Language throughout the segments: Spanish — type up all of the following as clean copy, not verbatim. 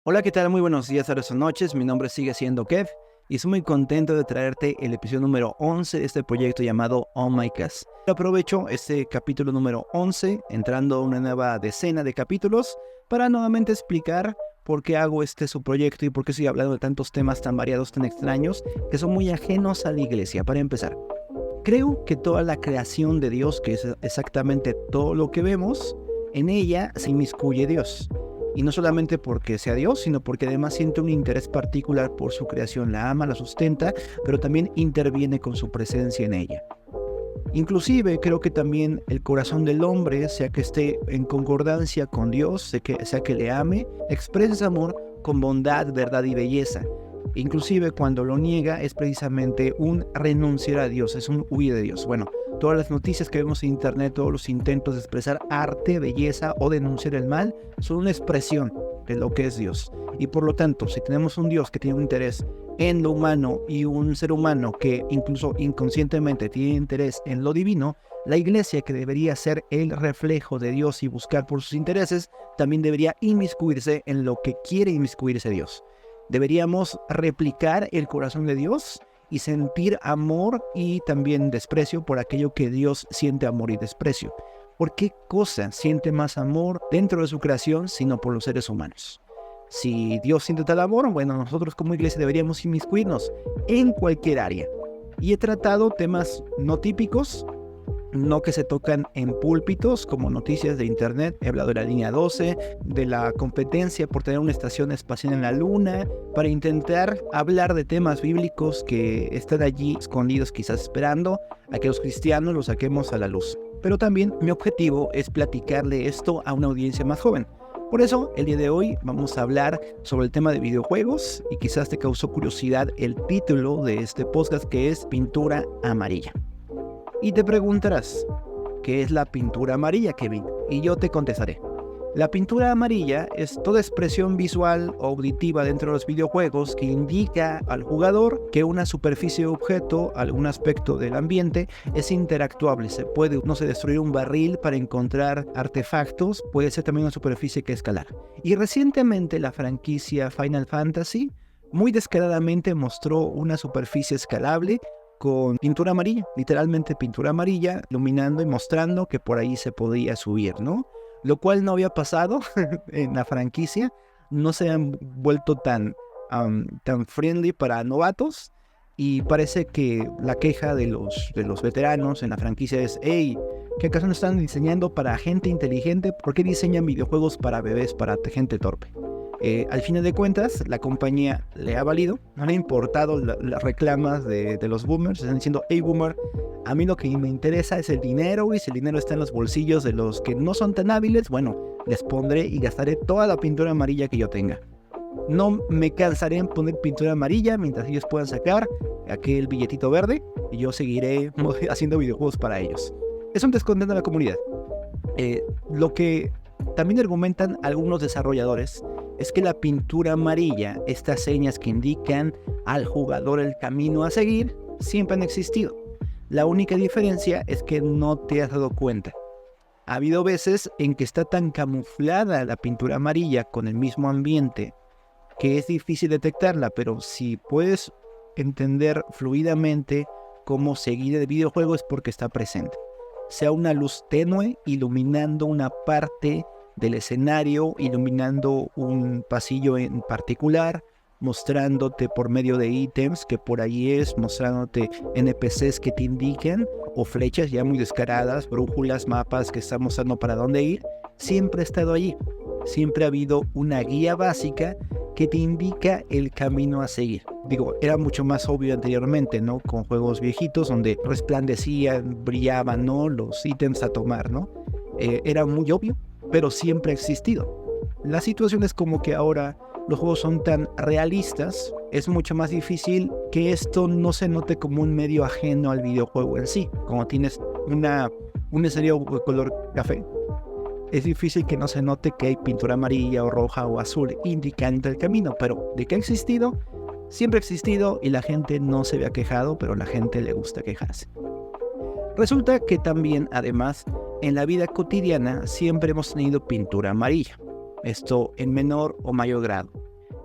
Hola, ¿qué tal? Muy buenos días, tardes o noches. Mi nombre sigue siendo Kev y estoy muy contento de traerte el episodio número 11 de este proyecto llamado Oh My Cast. Aprovecho este capítulo número 11, entrando a una nueva decena de capítulos, para nuevamente explicar por qué hago este su proyecto y por qué estoy hablando de tantos temas tan variados, tan extraños, que son muy ajenos a la iglesia. Para empezar, creo que toda la creación de Dios, que es exactamente todo lo que vemos, en ella se inmiscuye Dios. Y no solamente porque sea Dios, sino porque además siente un interés particular por su creación, la ama, la sustenta, pero también interviene con su presencia en ella. Inclusive creo que también el corazón del hombre, sea que esté en concordancia con Dios, sea que le ame, expresa amor con bondad, verdad y belleza. Inclusive cuando lo niega es precisamente un renunciar a Dios, es un huir de Dios. Bueno, todas las noticias que vemos en internet, todos los intentos de expresar arte, belleza o denunciar el mal, son una expresión de lo que es Dios. Y por lo tanto, si tenemos un Dios que tiene un interés en lo humano y un ser humano que incluso inconscientemente tiene interés en lo divino, la iglesia, que debería ser el reflejo de Dios y buscar por sus intereses, también debería inmiscuirse en lo que quiere inmiscuirse Dios. Deberíamos replicar el corazón de Dios y sentir amor y también desprecio por aquello que Dios siente amor y desprecio. ¿Por qué cosa siente más amor dentro de su creación sino por los seres humanos? Si Dios siente tal amor, bueno, nosotros como iglesia deberíamos inmiscuirnos en cualquier área. Y he tratado temas no típicos, no que se tocan en púlpitos, como noticias de internet. He hablado de la línea 12, de la competencia por tener una estación espacial en la luna, para intentar hablar de temas bíblicos que están allí escondidos, quizás esperando a que los cristianos los saquemos a la luz. Pero también mi objetivo es platicarle esto a una audiencia más joven. Por eso, el día de hoy vamos a hablar sobre el tema de videojuegos, y quizás te causó curiosidad el título de este podcast, que es Pintura Amarilla. Y te preguntarás, ¿qué es la pintura amarilla, Kevin? Y yo te contestaré. La pintura amarilla es toda expresión visual o auditiva dentro de los videojuegos que indica al jugador que una superficie o objeto, algún aspecto del ambiente, es interactuable. Se puede, no sé, destruir un barril para encontrar artefactos, puede ser también una superficie que escalar. Y recientemente la franquicia Final Fantasy muy descaradamente mostró una superficie escalable con pintura amarilla, literalmente pintura amarilla, iluminando y mostrando que por ahí se podía subir, ¿no? Lo cual no había pasado en la franquicia. No se han vuelto tan friendly para novatos, y parece que la queja de los veteranos en la franquicia es: hey, ¿qué acaso no están diseñando para gente inteligente? ¿Por qué diseñan videojuegos para bebés, para gente torpe? Al final de cuentas, la compañía le ha valido, no le ha importado las reclamas de los boomers. Están diciendo: hey boomer, a mí lo que me interesa es el dinero, y si el dinero está en los bolsillos de los que no son tan hábiles, bueno, les pondré y gastaré toda la pintura amarilla que yo tenga. No me cansaré en poner pintura amarilla mientras ellos puedan sacar aquel billetito verde, y yo seguiré haciendo videojuegos para ellos. Es un descontento de la comunidad. Lo que también argumentan algunos desarrolladores es que la pintura amarilla, estas señas que indican al jugador el camino a seguir, siempre han existido. La única diferencia es que no te has dado cuenta. Ha habido veces en que está tan camuflada la pintura amarilla con el mismo ambiente que es difícil detectarla, pero si puedes entender fluidamente cómo seguir el videojuego, es porque está presente. Sea una luz tenue iluminando una parte del escenario, iluminando un pasillo en particular, mostrándote por medio de ítems que por ahí es, mostrándote NPCs que te indican, o flechas ya muy descaradas, brújulas, mapas que están mostrando para dónde ir. Siempre ha estado allí. Siempre ha habido una guía básica que te indica el camino a seguir. Digo, era mucho más obvio anteriormente, ¿no? Con juegos viejitos donde resplandecían, brillaban, ¿no? Los ítems a tomar, ¿no? Era muy obvio, pero siempre ha existido. La situación es como que ahora los juegos son tan realistas, es mucho más difícil que esto no se note como un medio ajeno al videojuego en sí. Como tienes un escenario de color café, es difícil que no se note que hay pintura amarilla o roja o azul indicando el camino, pero de que ha existido, siempre ha existido, y la gente no se había quejado, pero a la gente le gusta quejarse. Resulta que también, además, en la vida cotidiana siempre hemos tenido pintura amarilla. Esto en menor o mayor grado.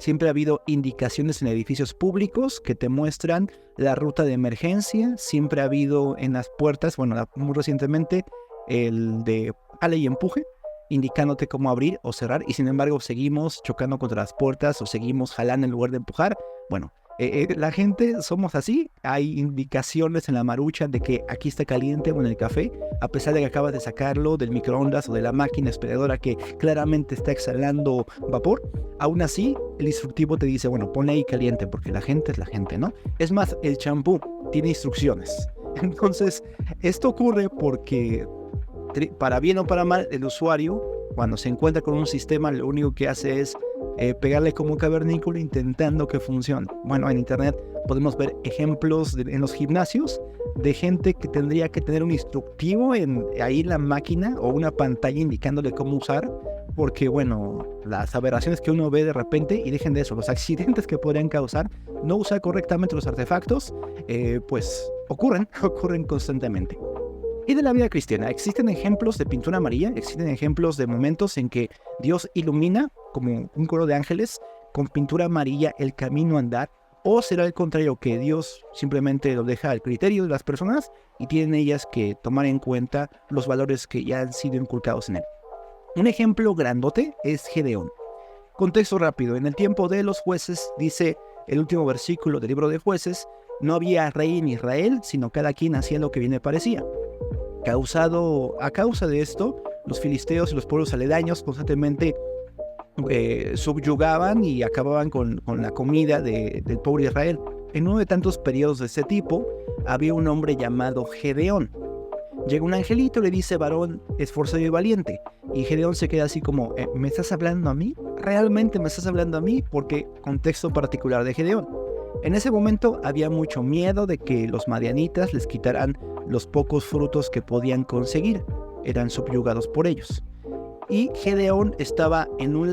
siempre ha habido indicaciones en edificios públicos que te muestran la ruta de emergencia, siempre ha habido en las puertas, bueno, muy recientemente, el de jale y empuje, indicándote cómo abrir o cerrar, y sin embargo seguimos chocando contra las puertas o seguimos jalando en lugar de empujar. Bueno, la gente somos así. Hay indicaciones en la marucha de que aquí está caliente o en el café, a pesar de que acabas de sacarlo del microondas o de la máquina expendedora que claramente está exhalando vapor. Aún así, el instructivo te dice, bueno, ponle ahí caliente, porque la gente es la gente, ¿no? Es más, el champú tiene instrucciones. Entonces, esto ocurre porque, para bien o para mal, el usuario, cuando se encuentra con un sistema, lo único que hace es pegarle como un cavernícola intentando que funcione. Bueno, en internet podemos ver ejemplos en los gimnasios de gente que tendría que tener un instructivo ahí en la máquina o una pantalla indicándole cómo usar, porque bueno, las aberraciones que uno ve de repente, y dejen de eso, los accidentes que podrían causar no usar correctamente los artefactos, pues ocurren constantemente. Y de la vida cristiana, existen ejemplos de pintura amarilla, existen ejemplos de momentos en que Dios ilumina, como un coro de ángeles, con pintura amarilla el camino a andar, o será el contrario, que Dios simplemente lo deja al criterio de las personas y tienen ellas que tomar en cuenta los valores que ya han sido inculcados en él. Un ejemplo grandote es Gedeón. Contexto rápido, en el tiempo de los jueces, dice el último versículo del libro de Jueces, no había rey en Israel, sino cada quien hacía lo que bien le parecía. A causa de esto, los filisteos y los pueblos aledaños constantemente subyugaban y acababan con la comida del pobre Israel. En uno de tantos periodos de ese tipo, había un hombre llamado Gedeón. Llega un angelito y le dice, varón esforzado y valiente. Y Gedeón se queda así como, ¿me estás hablando a mí? ¿Realmente me estás hablando a mí? Porque contexto particular de Gedeón. En ese momento había mucho miedo de que los madianitas les quitaran los pocos frutos que podían conseguir. Eran subyugados por ellos. Y Gedeón estaba en un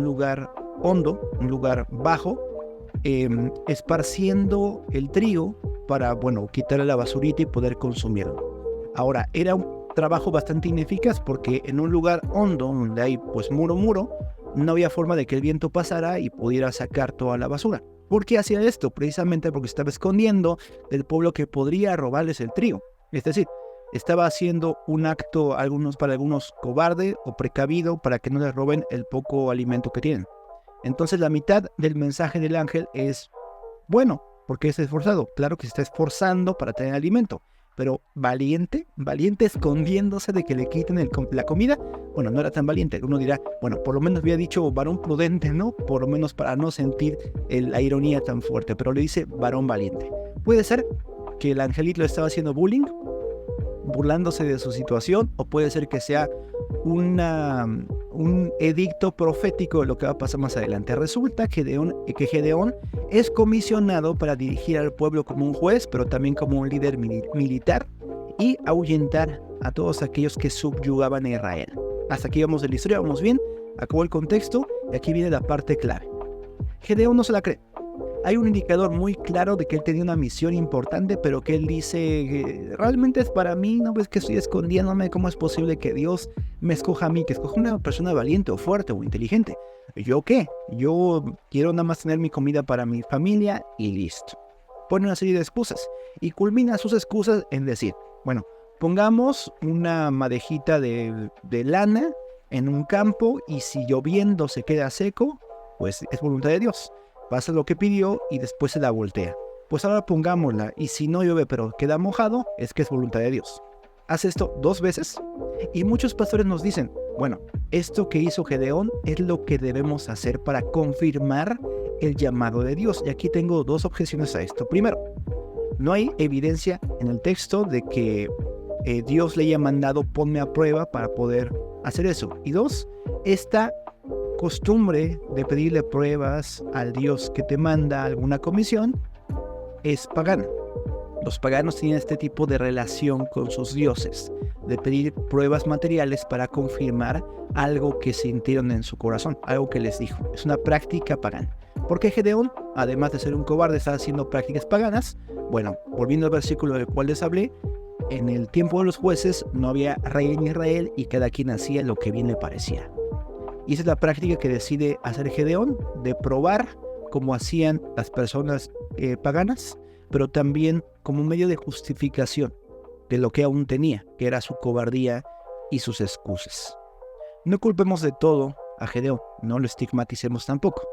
lugar hondo, un lugar bajo, esparciendo el trigo para, bueno, quitarle la basurita y poder consumirlo. Ahora, era un trabajo bastante ineficaz porque en un lugar hondo, donde hay pues muro, no había forma de que el viento pasara y pudiera sacar toda la basura. ¿Por qué hacía esto? Precisamente porque estaba escondiendo del pueblo que podría robarles el trigo. Es decir, estaba haciendo un acto para algunos cobarde o precavido para que no les roben el poco alimento que tienen. Entonces la mitad del mensaje del ángel es, bueno, porque es esforzado. Claro que se está esforzando para tener alimento. Pero valiente escondiéndose de que le quiten la comida, bueno, no era tan valiente. Uno dirá, bueno, por lo menos había dicho varón prudente, ¿no? Por lo menos para no sentir la ironía tan fuerte, pero le dice varón valiente. Puede ser que el angelito le estaba haciendo bullying, burlándose de su situación, o puede ser que sea un edicto profético de lo que va a pasar más adelante. Resulta que Gedeón es comisionado para dirigir al pueblo como un juez, pero también como un líder militar y ahuyentar a todos aquellos que subyugaban a Israel. Hasta aquí vamos de la historia, vamos bien, acabó el contexto y aquí viene la parte clave. Gedeón no se la cree. Hay un indicador muy claro de que él tenía una misión importante, pero que él dice, realmente es para mí, ¿no ves que estoy escondiéndome? ¿Cómo es posible que Dios me escoja a mí, que escoja una persona valiente o fuerte o inteligente? ¿Yo qué? Yo quiero nada más tener mi comida para mi familia y listo. Pone una serie de excusas y culmina sus excusas en decir, bueno, pongamos una madejita de lana en un campo y si lloviendo se queda seco, pues es voluntad de Dios. Pasa lo que pidió y después se la voltea. Pues ahora pongámosla y si no llueve pero queda mojado, es que es voluntad de Dios. Hace esto 2 veces y muchos pastores nos dicen, bueno, esto que hizo Gedeón es lo que debemos hacer para confirmar el llamado de Dios. Y aquí tengo 2 objeciones a esto. Primero, no hay evidencia en el texto de que Dios le haya mandado ponme a prueba para poder hacer eso. Y 2, esta costumbre de pedirle pruebas al Dios que te manda alguna comisión es pagana. Los paganos tienen este tipo de relación con sus dioses, de pedir pruebas materiales para confirmar algo que sintieron en su corazón, algo que les dijo. Es una práctica pagana. ¿Por qué Gedeón, además de ser un cobarde, está haciendo prácticas paganas? Bueno, volviendo al versículo del cual les hablé, en el tiempo de los jueces no había rey en Israel y cada quien hacía lo que bien le parecía. Y esa es la práctica que decide hacer Gedeón, de probar como hacían las personas paganas, pero también como un medio de justificación de lo que aún tenía, que era su cobardía y sus excusas. No culpemos de todo a Gedeón, no lo estigmaticemos tampoco.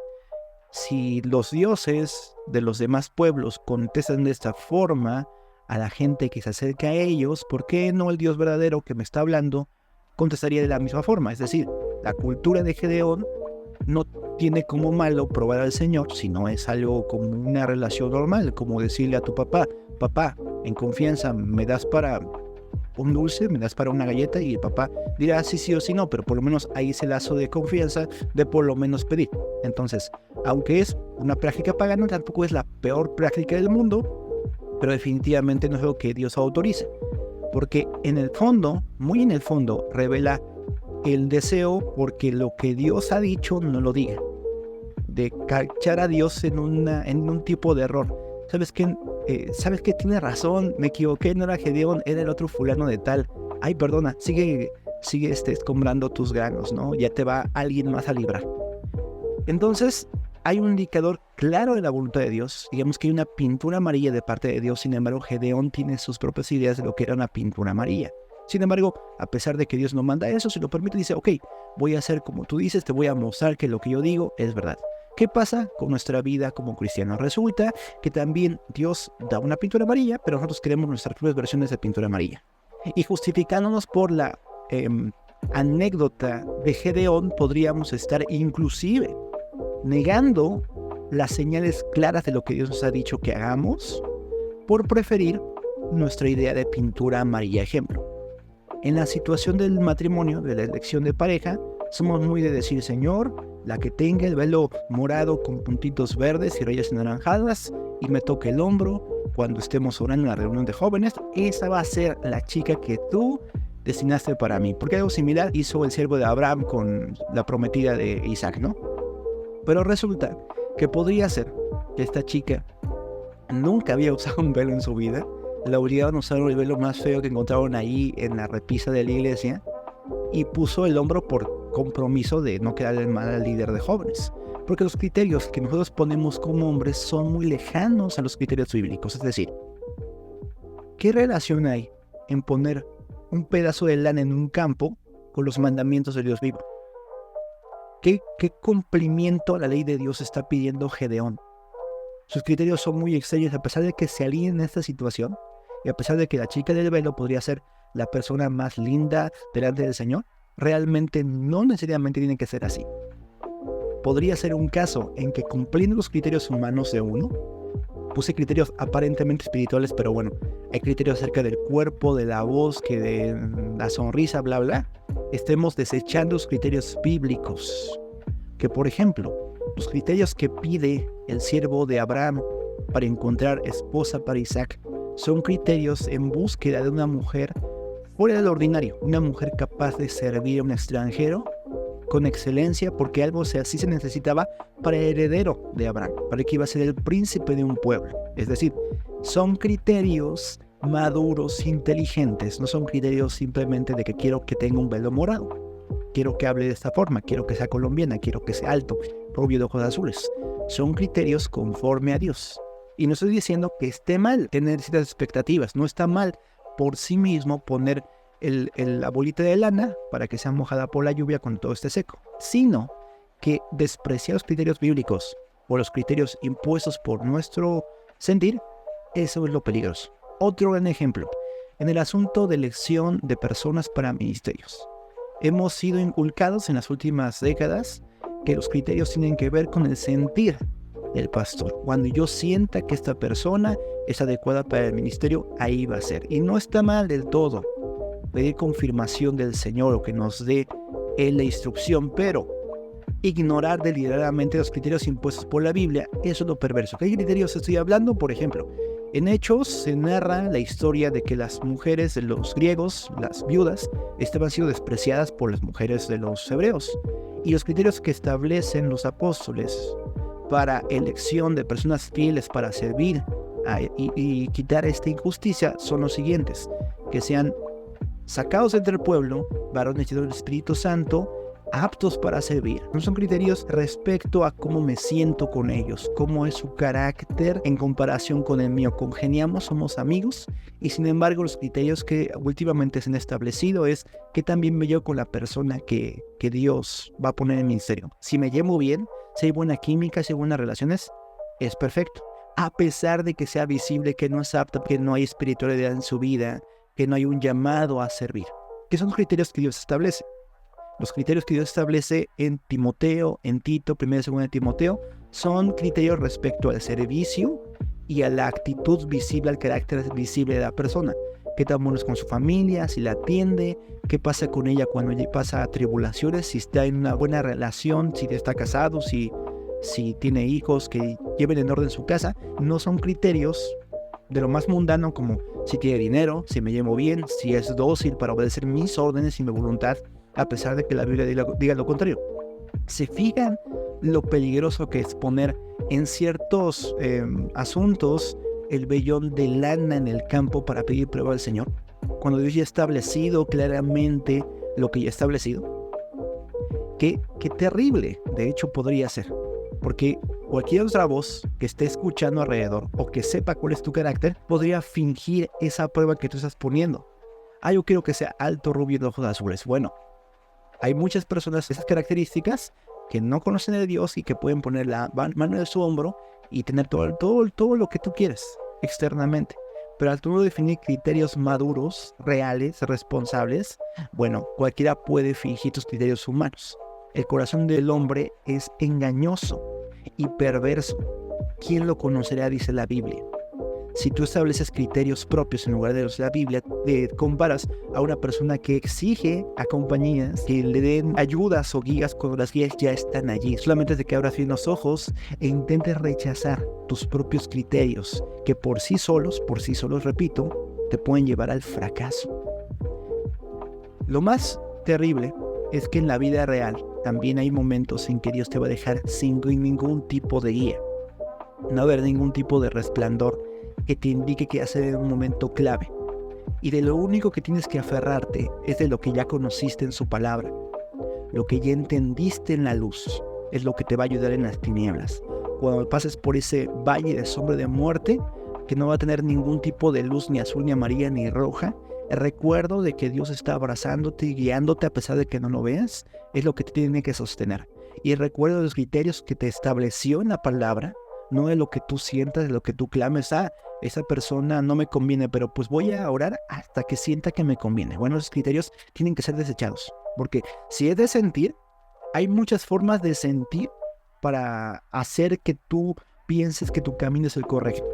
Si los dioses de los demás pueblos contestan de esta forma a la gente que se acerca a ellos, ¿por qué no el Dios verdadero que me está hablando contestaría de la misma forma? Es decir, la cultura de Gedeón no tiene como malo probar al Señor, sino es algo como una relación normal, como decirle a tu papá, papá, en confianza, ¿me das para un dulce? ¿Me das para una galleta? Y el papá dirá sí o sí no, pero por lo menos hay ese lazo de confianza de por lo menos pedir. Entonces, aunque es una práctica pagana, tampoco es la peor práctica del mundo, pero definitivamente no es algo que Dios autorice, porque en el fondo, muy en el fondo, revela el deseo porque lo que Dios ha dicho no lo diga, de cachar a Dios en un tipo de error. ¿Sabes qué? Tiene razón, me equivoqué, no era Gedeón, era el otro fulano de tal. Ay, perdona, sigue escombrando tus granos, ¿no? Ya te va alguien más a librar. Entonces, hay un indicador claro de la voluntad de Dios. Digamos que hay una pintura amarilla de parte de Dios. Sin embargo, Gedeón tiene sus propias ideas de lo que era una pintura amarilla. Sin embargo, a pesar de que Dios no manda eso, se lo permite, dice, ok, voy a hacer como tú dices, te voy a mostrar que lo que yo digo es verdad. ¿Qué pasa con nuestra vida como cristianos? Resulta que también Dios da una pintura amarilla, pero nosotros queremos nuestras propias versiones de pintura amarilla. Y justificándonos por la anécdota de Gedeón, podríamos estar inclusive negando las señales claras de lo que Dios nos ha dicho que hagamos por preferir nuestra idea de pintura amarilla. Ejemplo, en la situación del matrimonio, de la elección de pareja, somos muy de decir, Señor, la que tenga el velo morado con puntitos verdes y rayas anaranjadas y me toque el hombro cuando estemos orando en la reunión de jóvenes, esa va a ser la chica que tú destinaste para mí. Porque algo similar hizo el siervo de Abraham con la prometida de Isaac, ¿no? Pero resulta que podría ser que esta chica nunca había usado un velo en su vida, la obligaron a usar el velo más feo que encontraron ahí en la repisa de la iglesia y puso el hombro por compromiso de no quedarle mal al líder de jóvenes. Porque los criterios que nosotros ponemos como hombres son muy lejanos a los criterios bíblicos. Es decir, ¿qué relación hay en poner un pedazo de lana en un campo con los mandamientos de Dios vivo? ¿Qué cumplimiento a la ley de Dios está pidiendo Gedeón? Sus criterios son muy extraños, a pesar de que se alíen en esta situación y a pesar de que la chica del velo podría ser la persona más linda delante del Señor. Realmente no necesariamente tiene que ser así. Podría ser un caso en que, cumpliendo los criterios humanos de uno, puse criterios aparentemente espirituales, pero bueno, hay criterios acerca del cuerpo, de la voz, que de la sonrisa, bla bla, estemos desechando los criterios bíblicos. Que por ejemplo, los criterios que pide el siervo de Abraham para encontrar esposa para Isaac son criterios en búsqueda de una mujer fuera del ordinario, una mujer capaz de servir a un extranjero con excelencia, porque algo así se necesitaba para el heredero de Abraham, para que iba a ser el príncipe de un pueblo. Es decir, son criterios maduros, inteligentes, no son criterios simplemente de que quiero que tenga un velo morado, quiero que hable de esta forma, quiero que sea colombiana, quiero que sea alto, rubio de ojos azules. Son criterios conforme a Dios. Y no estoy diciendo que esté mal tener ciertas expectativas, no está mal por sí mismo poner la bolita de lana para que sea mojada por la lluvia cuando todo esté seco, sino que despreciar los criterios bíblicos o los criterios impuestos por nuestro sentir, eso es lo peligroso. Otro gran ejemplo, en el asunto de elección de personas para ministerios. Hemos sido inculcados en las últimas décadas que los criterios tienen que ver con el sentir del pastor. Cuando yo sienta que esta persona es adecuada para el ministerio, ahí va a ser. Y no está mal del todo pedir confirmación del Señor o que nos dé la instrucción, pero ignorar deliberadamente los criterios impuestos por la Biblia, eso es lo perverso. ¿Qué criterios estoy hablando? Por ejemplo, en Hechos se narra la historia de que las mujeres de los griegos, las viudas, estaban siendo despreciadas por las mujeres de los hebreos. Y los criterios que establecen los apóstoles para elección de personas fieles para servir y quitar esta injusticia son los siguientes: que sean sacados entre el pueblo, varones llenos del Espíritu Santo, aptos para servir. No son criterios respecto a cómo me siento con ellos, cómo es su carácter en comparación con el mío. Congeniamos, somos amigos, y sin embargo los criterios que últimamente se han establecido es que también me llevo con la persona que Dios va a poner en mi ministerio. Si me llevo bien, si hay buena química, si hay buenas relaciones, es perfecto. A pesar de que sea visible que no es apto, que no hay espiritualidad en su vida, que no hay un llamado a servir. Que son criterios que Dios establece. Los criterios que Dios establece en Timoteo, en Tito, 1 y 2 de Timoteo, son criterios respecto al servicio y a la actitud visible, al carácter visible de la persona. Qué tan bueno es con su familia, si la atiende, qué pasa con ella cuando ella pasa tribulaciones, si está en una buena relación, si está casado, si tiene hijos, que lleven en orden su casa. No son criterios de lo más mundano como si tiene dinero, si me llevo bien, si es dócil para obedecer mis órdenes y mi voluntad, a pesar de que la Biblia diga lo contrario. ¿Se fijan lo peligroso que es poner en ciertos asuntos el vellón de lana en el campo para pedir prueba al Señor? Cuando Dios ya ha establecido claramente lo que ya ha establecido. Qué terrible, de hecho, podría ser. Porque cualquier otra voz que esté escuchando alrededor o que sepa cuál es tu carácter podría fingir esa prueba que tú estás poniendo. Yo quiero que sea alto, rubio y de ojos azules. Bueno, hay muchas personas esas características que no conocen de Dios y que pueden poner la mano en su hombro y tener todo lo que tú quieres externamente. Pero al tú definir criterios maduros, reales, responsables, bueno, cualquiera puede fingir tus criterios humanos. El corazón del hombre es engañoso y perverso. ¿Quién lo conocerá?, dice la Biblia. Si tú estableces criterios propios en lugar de los de la Biblia, te comparas a una persona que exige a compañías que le den ayudas o guías cuando las guías ya están allí. Solamente es de que abras bien los ojos e intentes rechazar tus propios criterios, que por sí solos, repito, te pueden llevar al fracaso. Lo más terrible es que en la vida real también hay momentos en que Dios te va a dejar sin ningún tipo de guía. No va a haber ningún tipo de resplandor que te indique que hacer en un momento clave. Y de lo único que tienes que aferrarte es de lo que ya conociste en su palabra. Lo que ya entendiste en la luz es lo que te va a ayudar en las tinieblas. Cuando pases por ese valle de sombra de muerte, que no va a tener ningún tipo de luz ni azul, ni amarilla, ni roja, el recuerdo de que Dios está abrazándote y guiándote a pesar de que no lo veas, es lo que te tiene que sostener. Y el recuerdo de los criterios que te estableció en la palabra, no de lo que tú sientas, de lo que tú clames. Esa persona no me conviene, pero pues voy a orar hasta que sienta que me conviene. Bueno, esos criterios tienen que ser desechados, porque si es de sentir, hay muchas formas de sentir para hacer que tú pienses que tu camino es el correcto.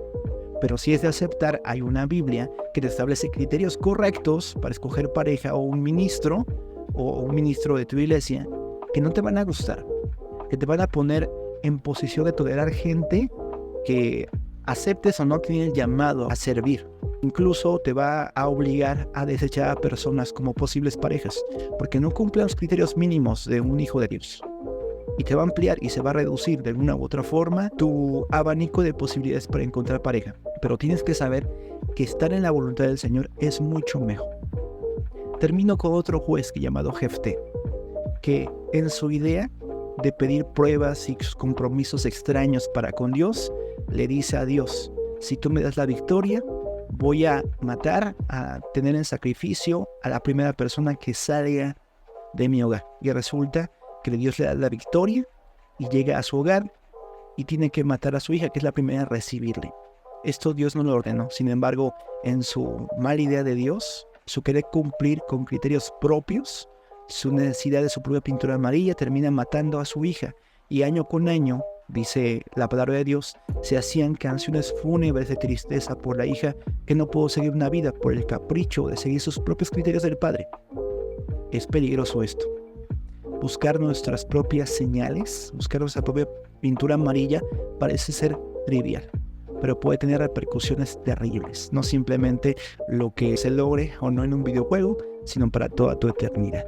Pero si es de aceptar, hay una Biblia que te establece criterios correctos para escoger pareja o un ministro de tu iglesia que no te van a gustar, que te van a poner en posición de tolerar gente que, aceptes o no, tiene el llamado a servir. Incluso te va a obligar a desechar a personas como posibles parejas, porque no cumplen los criterios mínimos de un hijo de Dios. Y te va a ampliar y se va a reducir de alguna u otra forma tu abanico de posibilidades para encontrar pareja. Pero tienes que saber que estar en la voluntad del Señor es mucho mejor. Termino con otro juez llamado Jefté, que en su idea de pedir pruebas y compromisos extraños para con Dios, le dice a Dios: si tú me das la victoria, voy a matar, a tener en sacrificio a la primera persona que salga de mi hogar. Y resulta que Dios le da la victoria y llega a su hogar y tiene que matar a su hija, que es la primera a recibirle. Esto Dios no lo ordenó. Sin embargo, en su mala idea de Dios, su querer cumplir con criterios propios, su necesidad de su propia pintura amarilla, termina matando a su hija. Y año con año, dice la palabra de Dios, se hacían canciones fúnebres de tristeza por la hija que no pudo seguir una vida por el capricho de seguir sus propios criterios del padre. Es peligroso esto. Buscar nuestras propias señales, buscar nuestra propia pintura amarilla, parece ser trivial, pero puede tener repercusiones terribles. No simplemente lo que se logre o no en un videojuego, sino para toda tu eternidad.